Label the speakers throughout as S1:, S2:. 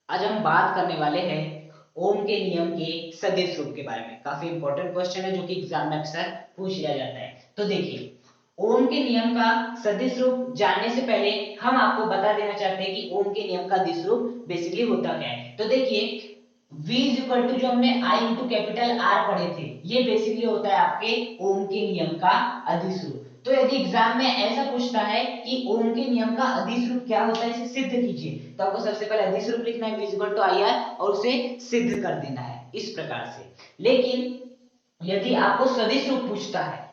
S1: आज हम बात करने वाले हैं ओम के नियम के सदिश रूप के बारे में। काफी इंपॉर्टेंट क्वेश्चन है जो कि एग्जाम में अक्सर पूछ लिया जाता है। तो देखिए, ओम के नियम का सदिश रूप जानने से पहले हम आपको बता देना चाहते हैं कि ओम के नियम का सदिश रूप बेसिकली होता क्या है। तो देखिए, V इज इक्वल टू जो हमने I इंटू कैपिटल R पढ़े थे, ये बेसिकली होता है आपके ओम के नियम का अदिश रूप। तो यदि एग्जाम में ऐसा पूछता है कि ओम के नियम का अदिश रूप क्या होता है, इसे सिद्ध कीजिए, तो आपको सबसे पहले अदिश रूप लिखना है V is equal to IR और उसे सिद्ध कर देना है इस प्रकार से। लेकिन यदि आपको सदिश रूप पूछता है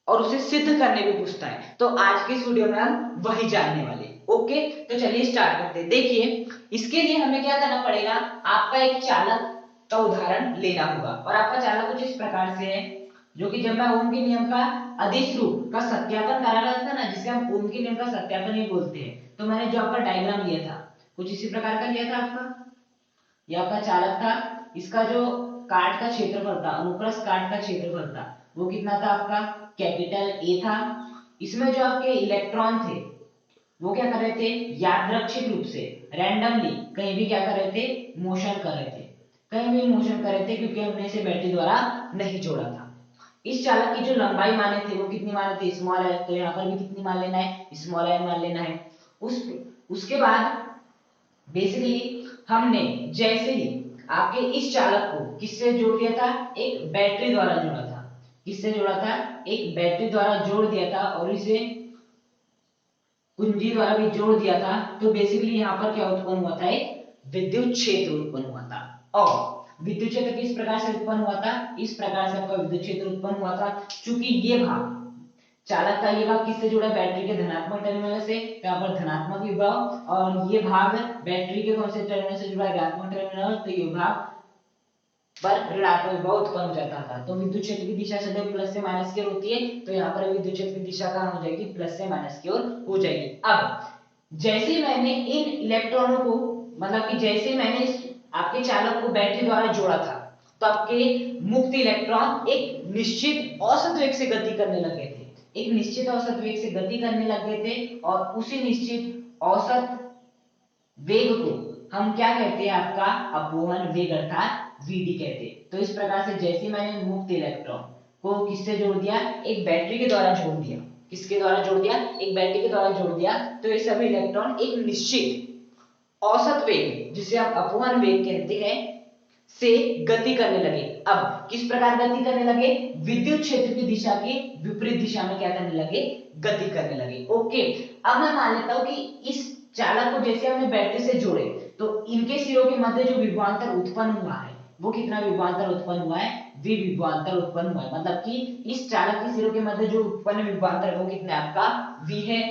S1: और उसे सिद्ध करने भी पूछता है, तो आज की इस वीडियो में हम वही जानने वाले। ओके, तो चलिए स्टार्ट करते हैं। देखिए, इसके लिए हमें क्या करना पड़ेगा, आपका एक चालक का उदाहरण लेना होगा और आपका चालक कुछ इस प्रकार से है, जो कि जब मैं ओम के नियम का अदिश रूप का सत्यापन करा रहा था ना, जिसे हम ओम के नियम का सत्यापन ही बोलते हैं, तो मैंने जो आपका डायग्राम लिया था कुछ इसी प्रकार का लिया था। आपका ये आपका चालक था, इसका जो काट का क्षेत्रफल था, अनुप्रस्थ काट का क्षेत्रफल था, वो कितना था आपका कैपिटल ए था। इसमें जो आपके इलेक्ट्रॉन थे वो क्या कर रहे थे, यादृच्छिक रूप से रैंडमली कहीं भी क्या कर रहे थे, मोशन कर रहे थे, कहीं भी मोशन कर रहे थे, क्योंकि हमने इसे बैटरी द्वारा नहीं जोड़ा था। इस चालक की जो लंबाई माने थे वो कितनी माने थे, स्मॉल है, तो यहाँ पर भी कितनी मान लेना है, स्मॉल है मान लेना है। उसके बाद बेसिकली हमने जैसे ही आपके इस चालक को किससे जोड़ दिया था, एक बैटरी द्वारा जोड़ा था। किससे जोड़ा था, एक बैटरी द्वारा जोड़ दिया था और इसे कुंजी द्वारा भी जोड़ दिया था। तो बेसिकली यहाँ पर क्या उत्पन्न हुआ था, एक विद्युत क्षेत्र उत्पन्न हुआ था। और विद्युत क्षेत्र किस प्रकार से उत्पन्न हुआ था, इस प्रकार से आपका विद्युत क्षेत्र उत्पन्न हुआ था। चूंकि ये भाग चालक का ये भाग किससे जुड़ा है, बैटरी के धनात्मक टर्मिनल से, तो यहाँ पर धनात्मक विभव, और ये भाग बैटरी के कौन से टर्मिनल से जुड़ा है, ऋणात्मक टर्मिनल, तो ये भाग पर ऋणात्मक विभव उत्पन्न हो जाता था। तो विद्युत क्षेत्र की दिशा सदैव प्लस से माइनस की ओर होती है, तो यहाँ पर विद्युत क्षेत्र की दिशा कहाँ हो जाएगी, प्लस से माइनस की ओर हो जाएगी। अब जैसे मैंने इन इलेक्ट्रॉनों को, मतलब कि जैसे मैंने आपके चालक को बैटरी द्वारा जोड़ा था, तो आपके मुक्त इलेक्ट्रॉन एक निश्चित औसत वेग से गति करने लग गए थे, एक निश्चित औसत वेग से गति करने लग गए थे, और उसी निश्चित औसत वेग को हम क्या कहते हैं, आपका अपवहन वेग अर्थात Vd कहते हैं। तो इस प्रकार से जैसे मैंने मुक्त इलेक्ट्रॉन को किससे जोड़ दिया, एक बैटरी के द्वारा जोड़ दिया, किसके द्वारा जोड़ दिया, एक बैटरी के द्वारा जोड़ दिया, तो ये सभी इलेक्ट्रॉन एक निश्चित औसत वेग, जिसे हम अपवहन वेग कहते हैं, से गति करने लगे। अब किस प्रकार गति करने लगे, विद्युत क्षेत्र की दिशा के विपरीत दिशा में क्या करने लगे, गति करने लगे। ओके, अब मैं मान लेता हूं कि इस चालक को जैसे हमने बैटरी से जोड़े, तो इनके सिरों के मध्य जो विभवांतर उत्पन्न हुआ है, वो कितना विभवांतर उत्पन्न हुआ है, v विभवांतर उत्पन्न हुआ है। मतलब कि इस चालक के सिरों के मध्य जो उत्पन्न विभवांतर है वो कितना है, आपका v है।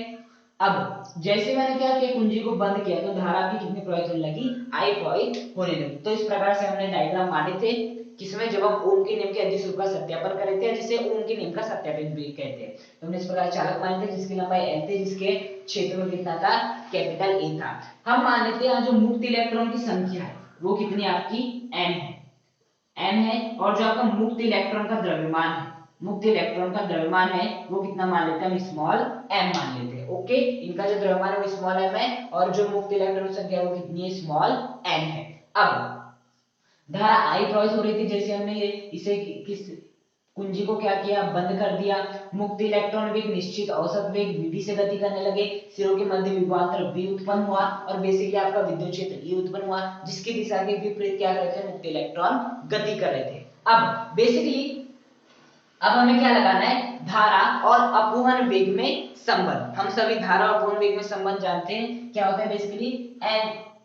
S1: अब जैसे मैंने क्या किया, कुंजी को बंद किया, तो धारा की कितनी प्रवाहित होने लगी, I प्रवाहित होने लगी। तो इस प्रकार से हमने डायग्राम माने थे, किसमें, जब हम ओम के नियम के अदिश रूप का सत्यापन कर रहे थे, जिसे ओम के नियम का सत्यापन भी कहते हैं। तो हमने इस प्रकार चालक माने थे जिसकी लंबाई L थी, जिसके क्षेत्रफल कितना था, कैपिटल A था। हम मान लेते हैं जो मुक्त इलेक्ट्रॉन की संख्या है वो कितनी आपकी m है, और जो आपका मुक्त इलेक्ट्रॉन का द्रव्यमान है, मुक्त इलेक्ट्रॉन का द्रव्यमान है वो कितना मान लेते हैं हम, स्मॉल m मान लेते हैं। ओके, इनका जो द्रव्यमान है वो स्मॉल m है, और जो मुक्त इलेक्ट्रॉन की संख्या है वो कितनी है, स्मॉल n है। अब धारा I प्रवाहित हो रही थी, जैसे हमने ये इसे किस कुंजी को क्या किया, बंद कर दिया, मुक्त इलेक्ट्रॉन भी एक निश्चित औसत वेग Vd से गति करने लगे, सिरों के मध्य विभवांतर V उत्पन्न हुआ, और बेसिकली आपका विद्युत क्षेत्र E उत्पन्न हुआ, जिसकी दिशा के विपरीत क्या कर रहे थे, मुक्त इलेक्ट्रॉन गति कर रहे थे। अब बेसिकली अब हमें क्या लगाना है, धारा और अपवहन वेग में संबंध। हम सभी धारा और अपवहन वेग में संबंध जानते हैं, क्या होता है basically, n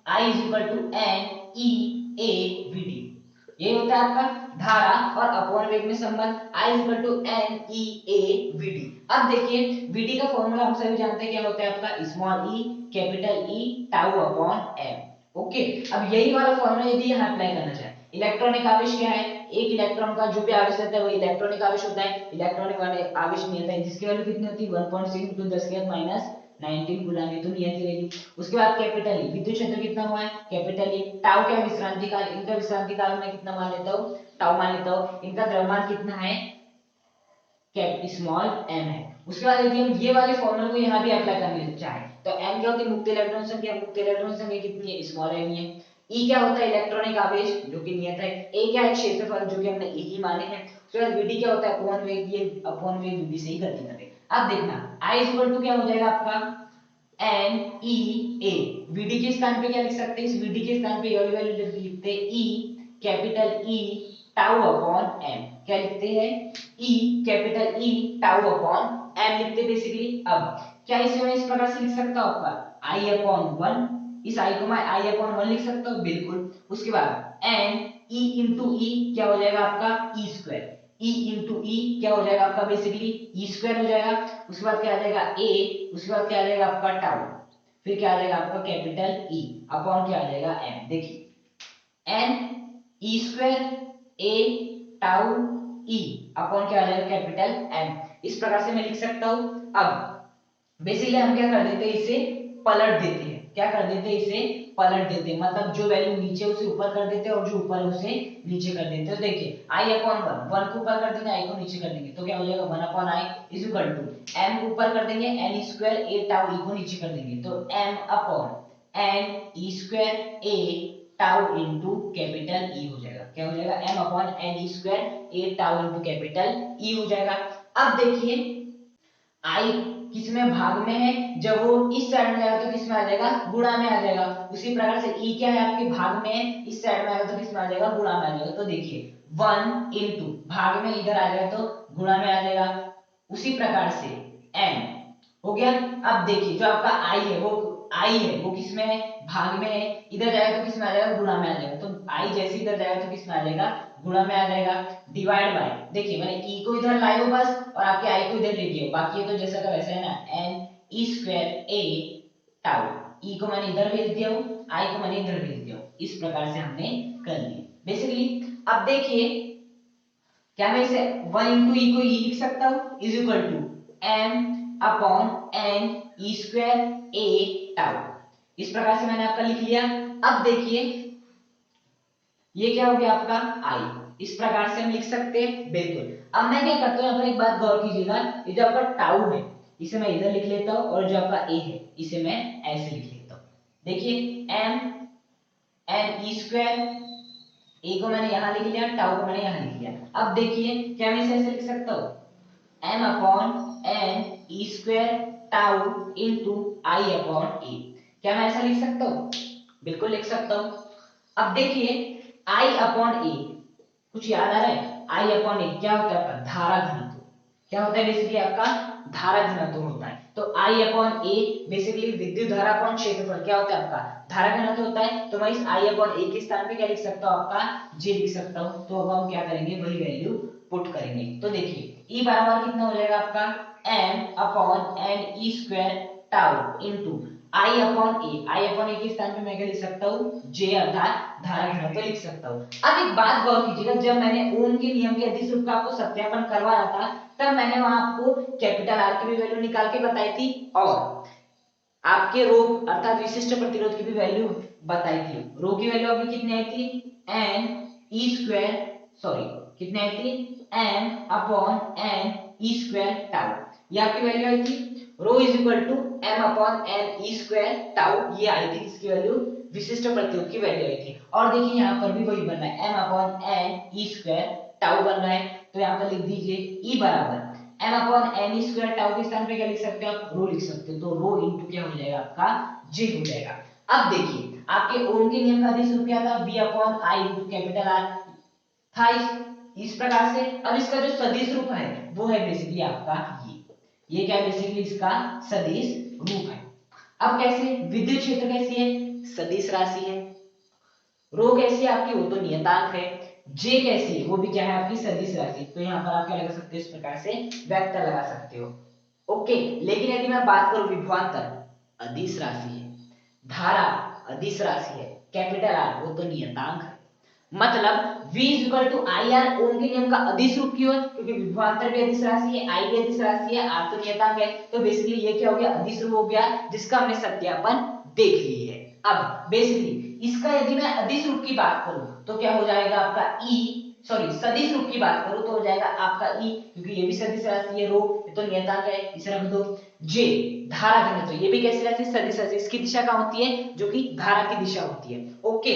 S1: I is equal to n e a v d, ये होता है आपका धारा और अपवहन वेग में संबंध, I is equal to n e a v d। अब देखिए, Vd का फॉर्मूला हम सभी जानते हैं, क्या होता है आपका, small e capital E tau upon m। Okay, अब यही वाला फॉर्मूला यदि यहाँ अप्लाई करना चाहे, इलेक्ट्रॉनिक आवेश क्या है, एक इलेक्ट्रॉन का जो भी आवेश रहता है वो इलेक्ट्रॉनिक आवेश होता है। इलेक्ट्रॉनिक आवेश नियत है जिसकी वैल्यू कितनी होती है, 1.6 × 10⁻⁻19 कूलम, ये तो नियत ही रहेगी। उसके बाद कैपिटल E, विद्युत क्षेत्र कितना हुआ है, कैपिटल E। टाउ क्या है, विश्रांति काल, इनका विश्रांति काल में कितना मान लेता हूं, टाउ मान लेता हूं। इनका द्रव्यमान कितना है, स्मॉल m है। उसके बाद यदि हम ये वाले फॉर्मूला को यहाँ भी अप्लाई करने चाहे तो m क्या होती है, मुक्त इलेक्ट्रॉन संख्या। मुक्त इलेक्ट्रॉन संख्या कितनी है, स्मॉल m ही है। E क्या होता है, इलेक्ट्रॉनिक आवेश जो कि नियत है। A क्या है, क्षेत्रफल जो कि हमने E ही माने हैं। उसके बाद Vd क्या होता है, अपॉन वेग। ये अपॉन वेग विधि से ही गलती करें। अब देखना I इक्वल टू क्या हो जाएगा आपका n e a। Vd के स्थान पे क्या लिख सकते हैं, इस Vd के स्थान पे ये वाली वैल्यू लिखते हैं E capital E tau upon m। क्या लिखते हैं, E capital E tau upon m लिखते हैं बेसिकली। अब क्या इसे मैं इस प्रकार से लिख सकता हूं आपका I अपॉन 1, इस I को मैं I अपॉन 1 लिख सकता हूं बिल्कुल। उसके बाद n E इंटू E क्या हो जाएगा आपका E square. E into E क्या हो जाएगा आपका बेसिकली E स्क्वायर हो जाएगा। उसके बाद क्या आ जाएगा A, उसके बाद क्या आ जाएगा आपका टाउ, फिर क्या आ जाएगा आपका कैपिटल E अपॉन क्या आ जाएगा m। देखिए n E square A tau E upon क्या आ जाएगा कैपिटल M। इस प्रकार से मैं लिख सकता हूं। अब बेसिकली हम क्या कर देते हैं, इसे पलट देते हैं। क्या कर देते हैं, इसे पलट देते हैं, मतलब जो वैल्यू नीचे उसे ऊपर कर देते हैं और जो ऊपर है उसे नीचे कर देते हैं। तो देखिए i अपॉन 1 को ऊपर कर देंगे, i को नीचे कर देंगे तो क्या हो जाएगा 1 upon i is equal to m को ऊपर कर देंगे n square a tau e को नीचे कर देंगे तो m upon n e square a tau into capital E हो जाएगा। क्या हो जाएगा, m upon n e square a tau into capital E हो जाएगा। अब देखिए आई किस में, भाग में है, जब वो इस साइड में आएगा तो किस में आ जाएगा, गुणा में आ जाएगा। उसी प्रकार से ई क्या है आपके भाग में है, इस साइड में आएगा तो किस में आ जाएगा, गुणा में आ जाएगा। तो देखिए 1 इनटू भाग में इधर आ जाएगा तो गुणा में आ जाएगा। उसी प्रकार से m हो गया। अब देखिए जो आपका आई है वो किस में है, भाग में है, इधर जाएगा तो किस में आ जाएगा, गुणा में आ जाएगा। तो आई जैसे इधर जाएगा तो किस में आ जाएगा, गुणा में आ जाएगा। डिवाइड बाय, देखिए मैंने e को इधर लाए हो बस और आपके i को इधर ले गए, बाकी ये तो जैसा का वैसा है ना, n e square a tau, e को मैंने इधर भेज दिया हूं, i को मैंने इधर भेज दिया हूं। इस प्रकार से हमने कर लिया बेसिकली। अब देखिए क्या मैं इसे 1 into e को e लिख सकता हूं is equal to m upon n e square a tau. इस प्रकार से मैंने आपका लिख लिया। अब देखिए ये क्या हो गया आपका i, इस प्रकार से हम लिख सकते हैं बिल्कुल। अब मैं क्या करता हूं, यहाँ पर एक बात गौर कीजिएगा, ये जो आपका टाउ है इसे मैं इधर लिख लेता हूं और जो आपका a है इसे मैं ऐसे लिख लेता हूं। देखिए m n e square, a को मैंने यहां लिख लिया, टाउ को मैंने यहां लिख लिया। अब देखिए क्या मैं इसे ऐसे लिख सकता हूं, m upon n e square tau into i upon a। क्या मैं ऐसा लिख सकता हूं, बिल्कुल लिख सकता हूं। अब देखिए I अपॉन ए, कुछ याद आ रहा है, I अपॉन ए क्या होता है आपका धारा घनत्व। क्या होता है बेसिकली आपका धारा घनत्व होता है। तो I अपॉन ए बेसिकली विद्युत धारा अपॉन क्षेत्रफल क्या होता है आपका धारा घनत्व होता है। तो मैं इस I अपॉन ए के स्थान पे क्या लिख सकता हूं, आपका J लिख सकता हूं। तो अब हम क्या करेंगे, वही वैल्यू पुट करेंगे। तो देखिए E बराबर कितना हो जाएगा आपका m upon n e square tau into I upon A के स्थान पे मैं क्या लिख सकता हूँ, J अर्थात धारा घनत्व लिख सकता हूँ। अब एक बात गौर कीजिएगा, जब मैंने ओम के नियम के अधिस रूप का आपको सत्यापन करवाया था तब मैंने वहां आपको कैपिटल R की भी वैल्यू निकाल के बताई थी और आपके रो अर्थात विशिष्ट प्रतिरोध की भी वैल्यू बताई थी। रो की वैल्यू आपकी कितनी आई थी, n e स्क्वायर, सॉरी कितनी आई थी, m upon n e square tau, ये आपकी वैल्यू आई थी। Rho is equal to m upon n e square tau, ये आई थी इसकी वैल्यू, विशिष्ट प्रतिरोध की वैल्यू आई थी। और देखिए यहाँ पर भी वही बन रहा है, m upon n e square tau बन रहा है। तो यहाँ पर लिख दीजिए E बराबर m upon n square tau के स्थान पे क्या लिख सकते हो आप, रो लिख सकते हो। तो रो इनटू क्या हो जाएगा आपका J हो जाएगा। अब देखिए आपके ओम के नियम का अधिस रूप क्या था, V upon I into capital R था इस प्रकार से। अब इसका जो सदिश रूप है वो है बेसिकली आपका ये क्या है बेसिकली इसका सदिश रूप है। अब कैसे, विद्युत क्षेत्र कैसी है, सदिश राशि है। रो कैसी है आपकी, वो तो नियतांक है। जे कैसी है, वो भी क्या है आपकी सदिश राशि। तो यहाँ पर आप क्या लगा सकते हो, इस प्रकार से वेक्टर लगा सकते हो। ओके, लेकिन यदि मैं बात करूं विभवांतर अदिश राशि है, धारा अदिश राशि है, कैपिटल आर वो तो नियतांक है। मतलब V equal to I R Ohm के नियम का अदिश रूप क्यों है, क्योंकि विभवांतर भी अदिश राशि है, I भी अदिश राशि है, R तो नियतांक है। तो बेसिकली ये क्या हो गया, अदिश रूप हो गया, जिसका हमने सत्यापन देख ली है। अब बेसिकली इसका यदि मैं अदिश रूप की बात करूं तो क्या हो जाएगा आपका E सॉरी सदिश रूप की बात करूं तो हो जाएगा आपका ई, क्योंकि ये भी सदिश राशि है, रो ये तो नियतांक है, इसे रख दो। जे धारा घनत्व, ये भी कैसी राशि, सदिश राशि, इसकी दिशा क्या होती है, जो कि धारा की दिशा होती है। ओके,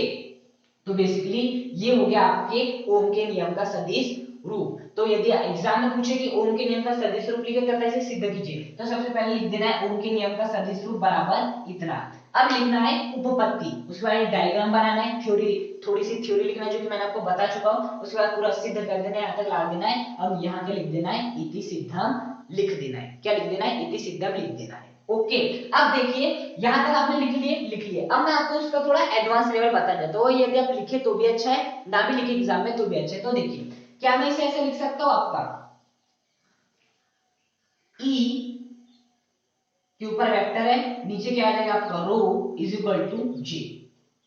S1: तो बेसिकली ये हो गया आपके ओम के नियम का सदिश रूप। तो यदि एग्जाम में पूछे कि ओम के नियम का सदिश रूप लिखे तो कैसे सिद्ध कीजिए, तो सबसे पहले लिख देना है ओम के नियम का सदिश रूप बराबर इतना। अब लिखना है उपपत्ति, उसके बाद डायग्राम बनाना है, थ्योरी, थोड़ी सी थ्योरी लिखना है जो कि मैंने आपको बता चुका हूं, उसके बाद पूरा सिद्ध कर देना है, यहाँ तक ला देना है। अब यहाँ के लिख देना है इति सिद्धम लिख देना है, क्या लिख देना है, इति सिद्धम लिख देना है। ओके, अब देखिए यहां तक आपने लिख लिए। अब मैं आपको इसका थोड़ा एडवांस लेवल बता देता हूं, यदि आप लिखे तो भी अच्छा है, ना भी लिखे एग्जाम में तो भी अच्छा है। तो देखिए क्या मैं इसे ऐसे लिख सकता हूं, आपका E के ऊपर वेक्टर है, नीचे क्या आ जाएगा आपका रो इज इक्वल टू जे।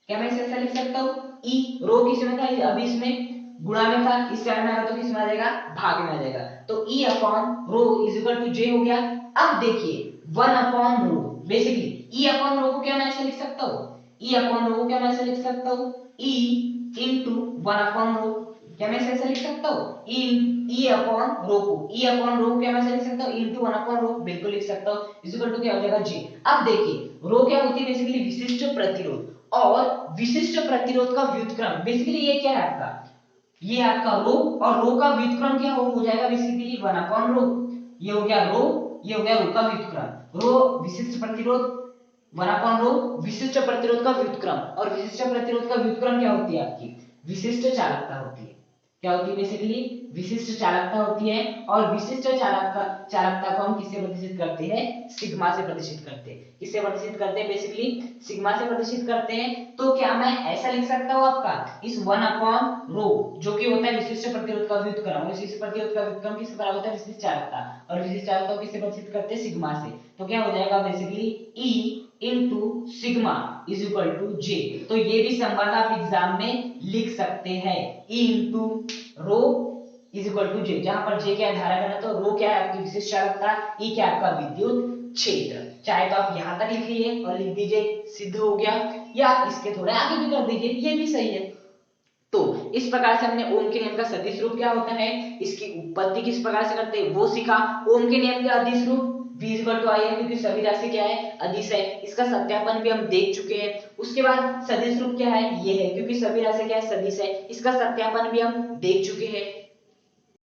S1: क्या मैं इसे ऐसा लिख सकता हूं, E रो किस में था, अभी इसमें गुणा में था, इस साइड में आएगा तो किस में आ जाएगा, भाग में आ जाएगा। तो E upon rho is equal to J हो गया। अब देखिए 1 upon rho, basically E upon rho को क्या मैं ऐसे लिख सकता हूं, E अपॉन रो को क्या मैं ऐसे लिख सकता हूं, E इनटू 1 अपॉन रो, क्या मैं ऐसे लिख सकता हूं, E अपॉन रो को, E अपॉन रो को क्या मैं ऐसे लिख सकता हूं, इनटू 1 अपॉन रो, बिल्कुल लिख सकता हूं, इज इक्वल टू क्या हो जाएगा जे। अब देखिए रो क्या होती है, बेसिकली विशिष्ट प्रतिरोध, और विशिष्ट प्रतिरोध का व्युत्क्रम, बेसिकली ये क्या है आपका, ये आपका रो, और रो का व्युत्क्रम क्या हो जाएगा, बेसिकली 1 अपॉन रो, ये हो गया रो, ये हो गया रो का व्युत्क्रम, रो विशिष्ट प्रतिरोध 1 अपॉन रो विशिष्ट प्रतिरोध का व्युत्क्रम, और विशिष्ट प्रतिरोध का व्युत्क्रम क्या होती है आपकी, विशिष्ट चालकता होती है। क्या होती है, बेसिकली विशिष्ट चालकता होती है, और विशिष्ट चालकता को हम किससे प्रदर्शित करते हैं, सिग्मा से प्रदर्शित करते हैं। किससे प्रदर्शित करते हैं, बेसिकली सिग्मा से प्रदर्शित करते हैं। तो क्या मैं ऐसा लिख सकता हूं आपका, इस 1 अपॉन रो जो कि होता है विशिष्ट प्रतिरोध का व्युत्क्रम, विशिष्ट प्रतिरोध का व्युत्क्रम किसके बराबर होता है, विशिष्ट चालकता, और विशिष्ट चालकता को किससे प्रदर्शित करते हैं, सिग्मा से। तो क्या हो जाएगा, basically E into sigma is equal to J. तो ये भी संबंध आप एग्जाम में लिख सकते हैं, E into rho is equal to J, जहां पर जे क्या है, धारा घनत्व, तो रो क्या है आपकी विशिष्ट चालकता, E क्या है आपका विद्युत क्षेत्र। चाहे तो आप यहां तक लिखिए और लिख दीजिए, सिद्ध हो गया, या आप इसके थोड़े आगे भी कर दीजिए, ये भी सही है। तो इस प्रकार से हमने ओम के नियम का सदिश रूप क्या होता है, इसकी उत्पत्ति किस प्रकार से करते हैं वो सीखा। ओम के नियम का अदिश रूप V इक्वल टू आई है, क्योंकि सभी राशि क्या है, अदिश है, इसका सत्यापन भी हम देख चुके हैं। उसके बाद सदिश रूप क्या है, ये है, क्योंकि सभी राशि क्या है, सदिश है, इसका सत्यापन भी हम देख चुके हैं।